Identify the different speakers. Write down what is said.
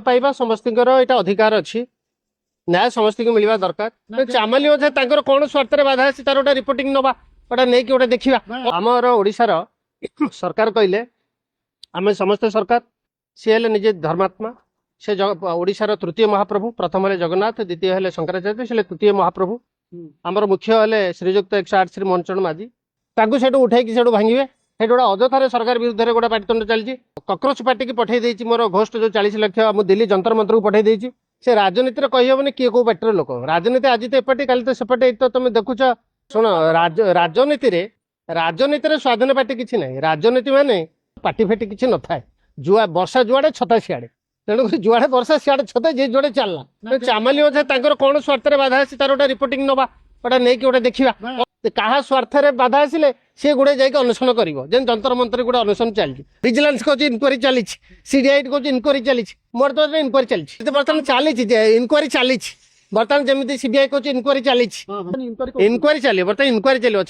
Speaker 1: पाइबा समस्तर यहाँ अधिकार अच्छी न्याय समस्त को मिलवा दरकार चामाली ओझा कौन स्वार्थ बाधा अच्छी तार गोटे रिपोर्टिंग नवा गोटे नहीं गोटे देखा आमर ओडिशार सरकार कहले आम समस्ते सरकार सी हेले निजे धर्मात्मा से ओडिशार तृतीय महाप्रभु प्रथम हेले जगन्नाथ द्वितीय हेले शंकराचार्य से तृतीय महाप्रभु आमर मुख्य हेले श्रीजुक्त 108 श्री मनचरण माझी ताकू सेठू उठेकी सेठू भांगे से गोटे अजथार सरकार विरुद्ध में गोटे पाटितुंड चलती कॉकरोच पार्टी की पठे देती मोर घोष्ट जो 40 लाख मु दिल्ली जंतर मंतर को पठे देती से राजनीति कहबनी किए कौ पार्टी लोक राजनीति आज तो एपटे कल तो सेपटे तो तुम देखुच शुण राजनीति स्वाधीन पार्टी किसी ना राजनीति माने पार्टी फाटी किसी न था जुआ वर्षा जुआड़े छता सियाड़े तेणुक जुआड़े वर्षा सियाड़े छता जे जुआड़े चलना चामाली ओझा कौन स्वार्थ बाधा अच्छी तार गोटे रिपोर्टिंग नवा गोटे नहीं गोटे देखा क्या स्वार्थ बाधा आसिले सी गुड़े जाकर अन्वेषण कर जंतर मंतर गोटे अन्वेषण चलती विजिलेंस कौन इनक्वारी चली सीडीआई कौन इनक्वारी चली मोर तो इनक्वारी चलती बर्तमान चली इनक्वारी चली बर्तमान जमी सीबीआई कौन इनक्वारी चली इनक्वारी चलिए बर्तमान इनक्वारी चलो